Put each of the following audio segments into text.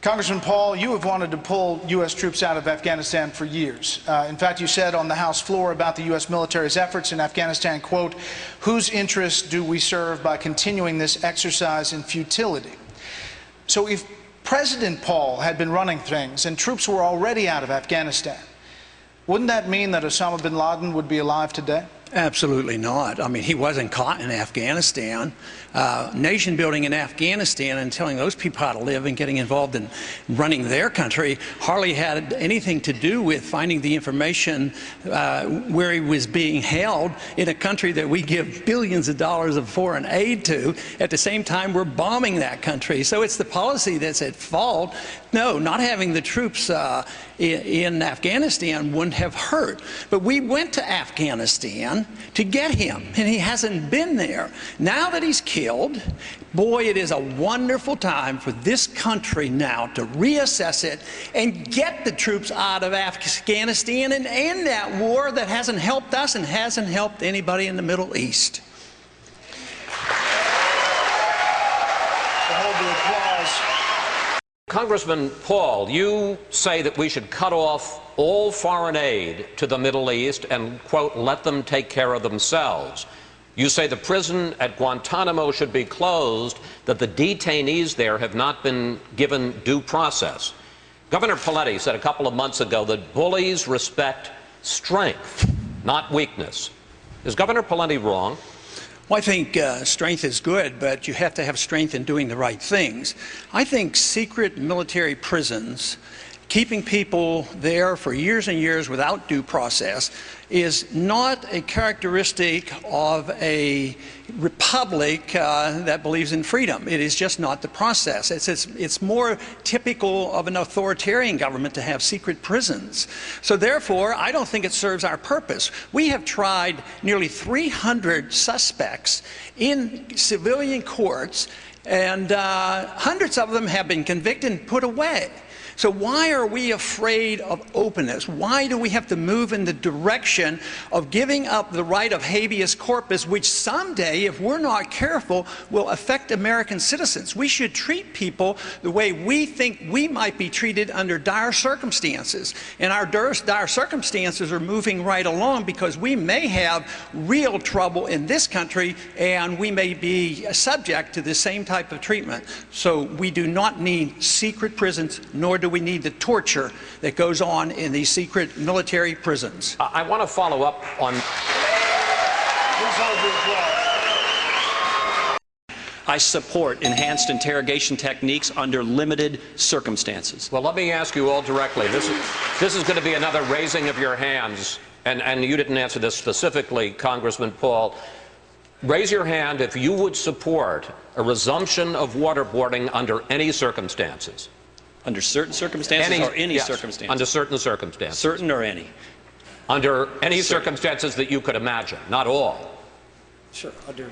Congressman Paul, you have wanted to pull U.S. troops out of Afghanistan for years. In fact, you said on the House floor about the U.S. military's efforts in Afghanistan, quote, "Whose interests do we serve by continuing this exercise in futility?" So if President Paul had been running things and troops were already out of Afghanistan, wouldn't that mean that Osama bin Laden would be alive today? Absolutely not. I mean, he wasn't caught in Afghanistan. Nation building in Afghanistan and telling those people how to live and getting involved in running their country hardly had anything to do with finding the information where he was being held in a country that we give billions of dollars of foreign aid to. At the same time, we're bombing that country. So it's the policy that's at fault. No, not having the troops in Afghanistan wouldn't have hurt. But we went to Afghanistan to get him, and he hasn't been there. Now that he's killed, boy, it is a wonderful time for this country now to reassess it and get the troops out of Afghanistan and end that war that hasn't helped us and hasn't helped anybody in the Middle East. Hold the applause. Congressman Paul, you say that we should cut off all foreign aid to the Middle East and, quote, let them take care of themselves. You say the prison at Guantanamo should be closed, that the detainees there have not been given due process. Governor Celente said a couple of months ago that bullies respect strength, not weakness. Is Governor Celente wrong? Well, I think strength is good, but you have to have strength in doing the right things. I think secret military prisons, keeping people there for years and years without due process, is not a characteristic of a republic that believes in freedom. It is just not the process. It's more typical of an authoritarian government to have secret prisons. So therefore, I don't think it serves our purpose. We have tried nearly 300 suspects in civilian courts, and hundreds of them have been convicted and put away. So why are we afraid of openness? Why do we have to move in the direction of giving up the right of habeas corpus, which someday, if we're not careful, will affect American citizens? We should treat people the way we think we might be treated under dire circumstances. And our dire circumstances are moving right along because we may have real trouble in this country and we may be subject to the same type of treatment. So we do not need secret prisons, nor do we need the torture that goes on in these secret military prisons. I want to follow up on... I support enhanced interrogation techniques under limited circumstances. Well, let me ask you all directly. This is going to be another raising of your hands, and you didn't answer this specifically, Congressman Paul. Raise your hand if you would support a resumption of waterboarding under any circumstances. Under certain circumstances or any circumstances? Under certain circumstances. Certain or any? Under any circumstances that you could imagine, not all. Sure. Okay.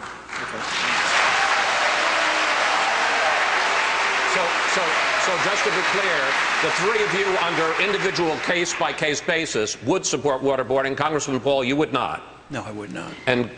So just to be clear, the three of you under individual case-by-case basis would support waterboarding. Congressman Paul, you would not. No, I would not. And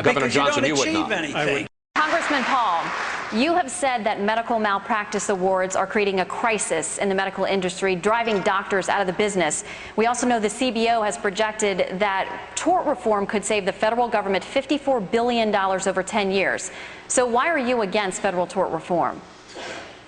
Governor Johnson, you would not. Anything. Congressman Paul, you have said that medical malpractice awards are creating a crisis in the medical industry, driving doctors out of the business. We also know the CBO has projected that tort reform could save the federal government $54 billion over 10 years. So why are you against federal tort reform?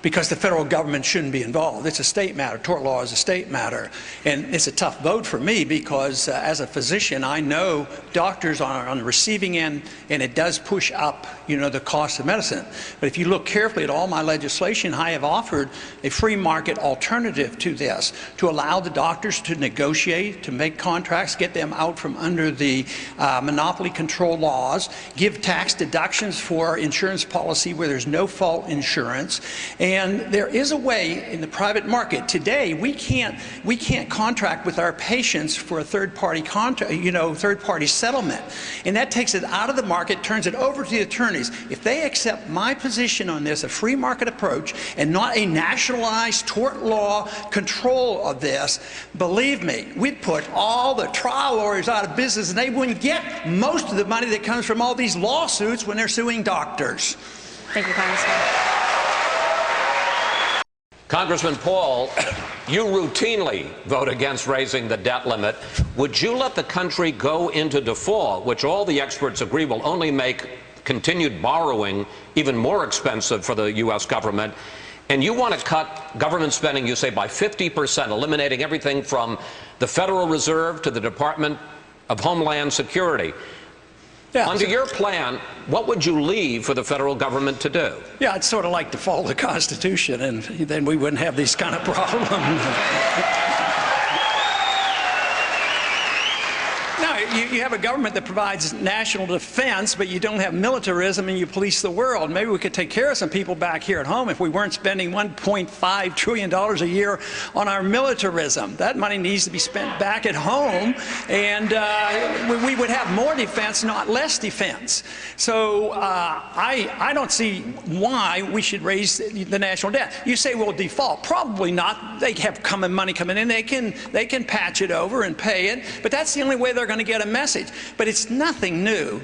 Because the federal government shouldn't be involved. It's a state matter. Tort law is a state matter. And it's a tough vote for me because as a physician, I know doctors are on the receiving end, and it does push up, the cost of medicine. But if you look carefully at all my legislation, I have offered a free market alternative to this, to allow the doctors to negotiate, to make contracts, get them out from under the monopoly control laws, give tax deductions for insurance policy where there's no fault insurance. And there is a way in the private market today. We can't contract with our patients for a third-party third-party settlement, and that takes it out of the market, turns it over to the attorneys. If they accept my position on this, a free market approach, and not a nationalized tort law control of this, believe me, we'd put all the trial lawyers out of business, and they wouldn't get most of the money that comes from all these lawsuits when they're suing doctors. Thank you, Congressman. Congressman Paul, you routinely vote against raising the debt limit. Would you let the country go into default, which all the experts agree will only make continued borrowing even more expensive for the U.S. government? And you want to cut government spending, you say, by 50%, eliminating everything from the Federal Reserve to the Department of Homeland Security. Yeah, under your plan, what would you leave for the federal government to do? Yeah, it's sort of like to follow the Constitution, and then we wouldn't have these kind of problems. No, you have a government that provides national defense, but you don't have militarism and you police the world. Maybe we could take care of some people back here at home if we weren't spending $1.5 trillion a year on our militarism. That money needs to be spent back at home, and we would have more defense, not less defense. So I don't see why we should raise the national debt. You say we'll default. Probably not. They have money coming in. They can patch it over and pay it, but that's the only way they're going to get a message. But it's nothing new.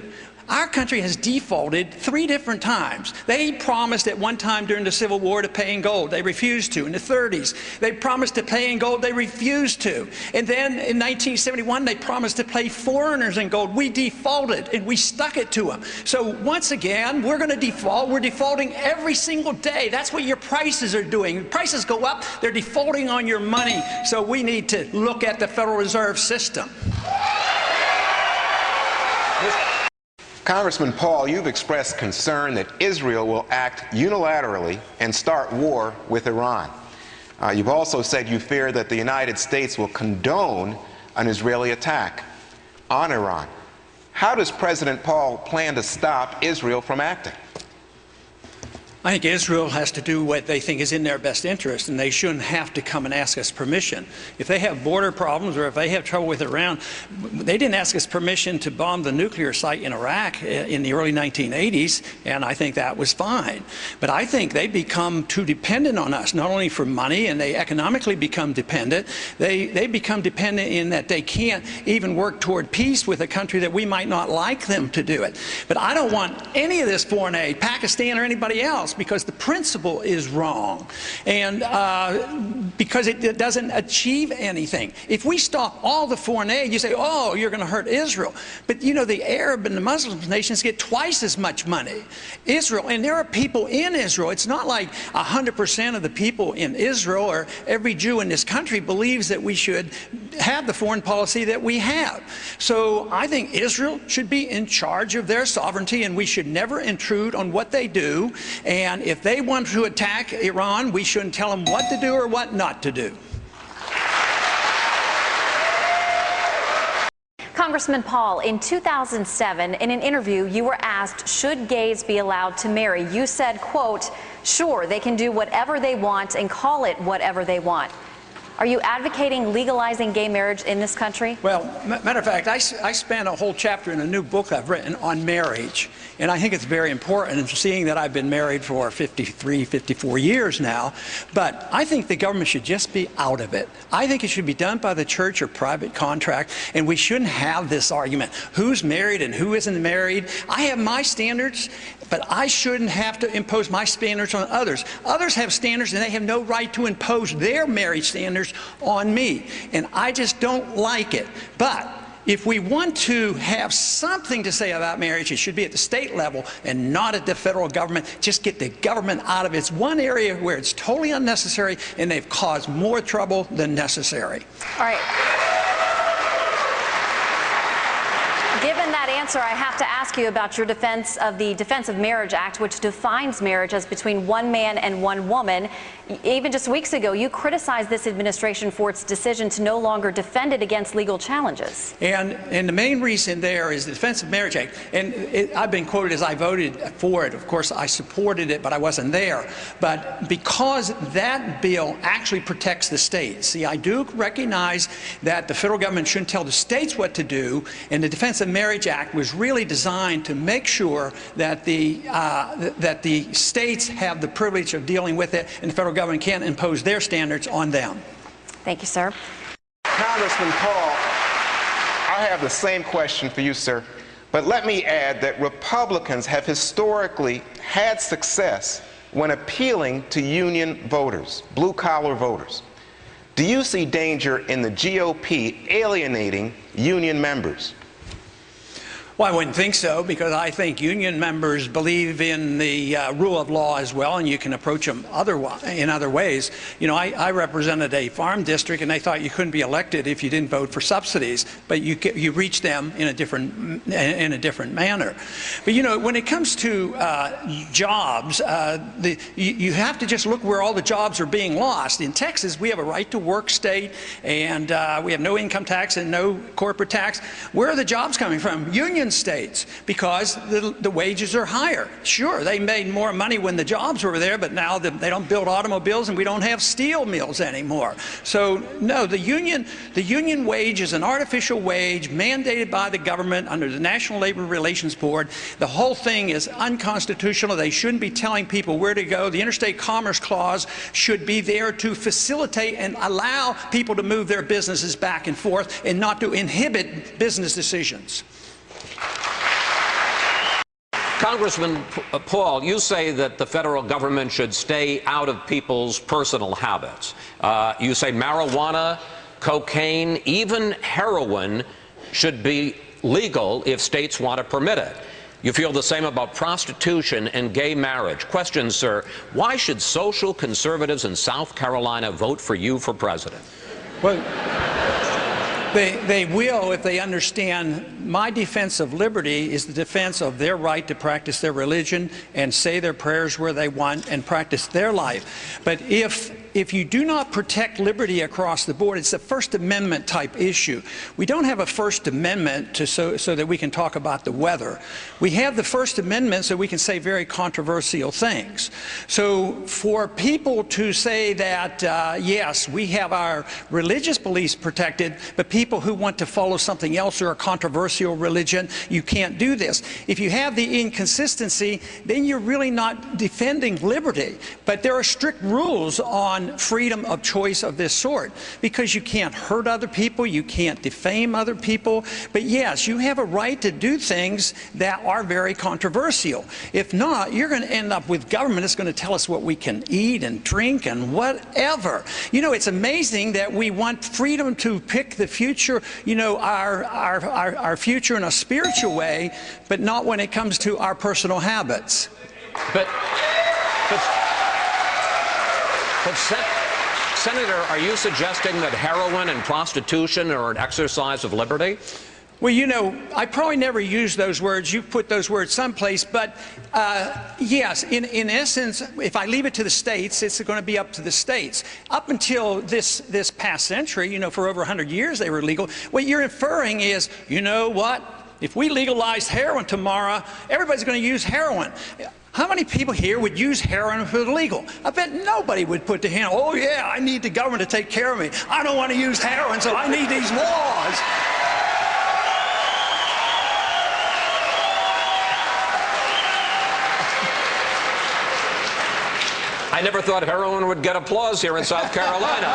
Our country has defaulted 3 different times. They promised at one time during the Civil War to pay in gold. They refused to. In the 30s, they promised to pay in gold. They refused to. And then in 1971, they promised to pay foreigners in gold. We defaulted, and we stuck it to them. So once again, we're going to default. We're defaulting every single day. That's what your prices are doing. Prices go up. They're defaulting on your money. So we need to look at the Federal Reserve System. Congressman Paul, you've expressed concern that Israel will act unilaterally and start war with Iran. You've also said you fear that the United States will condone an Israeli attack on Iran. How does President Paul plan to stop Israel from acting? I think Israel has to do what they think is in their best interest, and they shouldn't have to come and ask us permission. If they have border problems or if they have trouble with Iran, they didn't ask us permission to bomb the nuclear site in Iraq in the early 1980s, and I think that was fine. But I think they become too dependent on us, not only for money, and they economically become dependent, they become dependent in that they can't even work toward peace with a country that we might not like them to do it. But I don't want any of this foreign aid, Pakistan or anybody else, because the principle is wrong, and because it doesn't achieve anything. If we stop all the foreign aid, you say, oh, you're going to hurt Israel. But you know, the Arab and the Muslim nations get twice as much money. Israel, and there are people in Israel. It's not like 100% of the people in Israel or every Jew in this country believes that we should have the foreign policy that we have. So I think Israel should be in charge of their sovereignty, and we should never intrude on what they do. And if they want to attack Iran, we shouldn't tell them what to do or what not to do. Congressman Paul, in 2007, in an interview, you were asked, should gays be allowed to marry? You said, quote, sure, they can do whatever they want and call it whatever they want. Are you advocating legalizing gay marriage in this country? Well, matter of fact, I spent a whole chapter in a new book I've written on marriage, and I think it's very important, and seeing that I've been married for 53, 54 years now, but I think the government should just be out of it. I think it should be done by the church or private contract, and we shouldn't have this argument, who's married and who isn't married. I have my standards, but I shouldn't have to impose my standards on others. Others have standards, and they have no right to impose their marriage standards on me, and I just don't like it. But if we want to have something to say about marriage, it should be at the state level and not at the federal government. Just get the government out of it. It's one area where it's totally unnecessary, and they've caused more trouble than necessary. All right. Given that answer, I have to ask you about your defense of the Defense of Marriage Act, which defines marriage as between one man and one woman. Even just weeks ago, you criticized this administration for its decision to no longer defend it against legal challenges. And the main reason there is the Defense of Marriage Act. And I've been quoted as I voted for it. Of course, I supported it, but I wasn't there. But because that bill actually protects the states. See, I do recognize that the federal government shouldn't tell the states what to do, and the Defense of Marriage Act was really designed to make sure that the states have the privilege of dealing with it, and the federal government can't impose their standards on them. Thank you, sir. Congressman Paul, I have the same question for you, sir. But let me add that Republicans have historically had success when appealing to union voters, blue-collar voters. Do you see danger in the GOP alienating union members? Well, I wouldn't think so, because I think union members believe in the rule of law as well, and you can approach them in other ways. You know, I represented a farm district, and they thought you couldn't be elected if you didn't vote for subsidies, but you reach them in a different manner. But you know, when it comes to jobs, you have to just look where all the jobs are being lost. In Texas, we have a right-to-work state, and we have no income tax and no corporate tax. Where are the jobs coming from? Union states, because the wages are higher. Sure, they made more money when the jobs were there, but now they don't build automobiles and we don't have steel mills anymore. So no, the union wage is an artificial wage mandated by the government under the National Labor Relations Board. The whole thing is unconstitutional. They shouldn't be telling people where to go. The Interstate Commerce Clause should be there to facilitate and allow people to move their businesses back and forth, and not to inhibit business decisions. Congressman Paul, you say that the federal government should stay out of people's personal habits. You say marijuana, cocaine, even heroin should be legal if states want to permit it. You feel the same about prostitution and gay marriage. Question, sir, why should social conservatives in South Carolina vote for you for president? Well, they will if they understand my defense of liberty is the defense of their right to practice their religion and say their prayers where they want and practice their life. But if you do not protect liberty across the board, it's a First Amendment type issue. We don't have a First Amendment so that we can talk about the weather. We have the First Amendment so we can say very controversial things. So for people to say that, yes, we have our religious beliefs protected, but people who want to follow something else or a controversial religion, you can't do this. If you have the inconsistency, then you're really not defending liberty. But there are strict rules on freedom of choice of this sort, because you can't hurt other people, you can't defame other people. But yes, you have a right to do things that are very controversial. If not, you're going to end up with government that's going to tell us what we can eat and drink and whatever. You know, it's amazing that we want freedom to pick the future, you know, our future in a spiritual way, but not when it comes to our personal habits. But Senator, are you suggesting that heroin and prostitution are an exercise of liberty? Well, you know, I probably never used those words. You put those words someplace. But yes, in essence, if I leave it to the states, it's going to be up to the states. Up until this past century, you know, for over 100 years they were legal. What you're inferring is, you know what? If we legalized heroin tomorrow, everybody's going to use heroin. How many people here would use heroin if it was legal? I bet nobody would put the hand, oh yeah, I need the government to take care of me. I don't want to use heroin, so I need these laws. I never thought heroin would get applause here in South Carolina.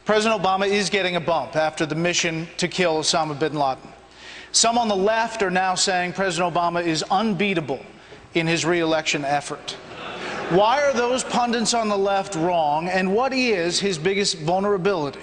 President Obama is getting a bump after the mission to kill Osama bin Laden. Some on the left are now saying President Obama is unbeatable in his re-election effort. Why are those pundits on the left wrong, and what is his biggest vulnerability?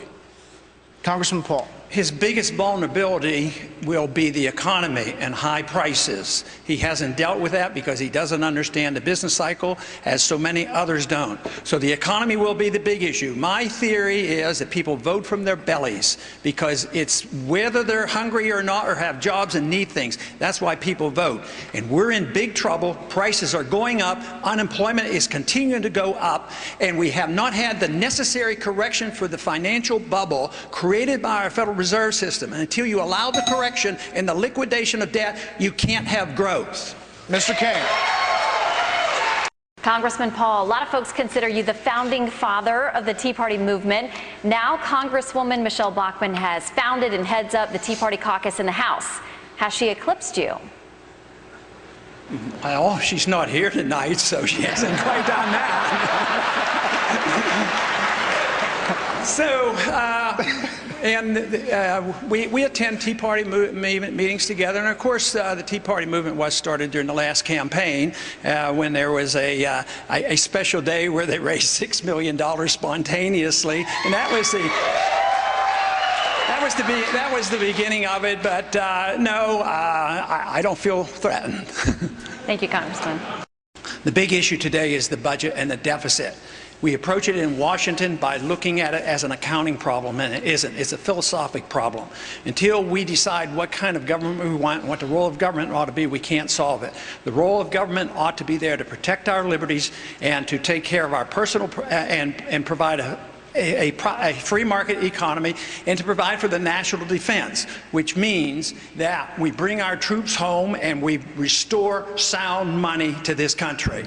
Congressman Paul. His biggest vulnerability will be the economy and high prices. He hasn't dealt with that because he doesn't understand the business cycle, as so many others don't. So the economy will be the big issue. My theory is that people vote from their bellies because it's whether they're hungry or not or have jobs and need things. That's why people vote. And we're in big trouble. Prices are going up. Unemployment is continuing to go up. And we have not had the necessary correction for the financial bubble created by our Federal Reserve System. And until you allow the correction and the liquidation of debt, you can't have growth. Mr. King. Congressman Paul, a lot of folks consider you the founding father of the Tea Party movement. Now Congresswoman Michelle Bachmann has founded and heads up the Tea Party caucus in the House. Has she eclipsed you? Well, she's not here tonight, so she hasn't quite done that. So, And we attend Tea Party meetings together, and of course the Tea Party movement was started during the last campaign when there was a special day where they raised $6 million spontaneously, and that was the beginning of it. But no, I don't feel threatened. Thank you, Congressman. The big issue today is the budget and the deficit. We approach it in Washington by looking at it as an accounting problem, and it isn't. It's a philosophic problem. Until we decide what kind of government we want and what the role of government ought to be, we can't solve it. The role of government ought to be there to protect our liberties and to take care of our personal and provide a free market economy, and to provide for the national defense, which means that we bring our troops home and we restore sound money to this country.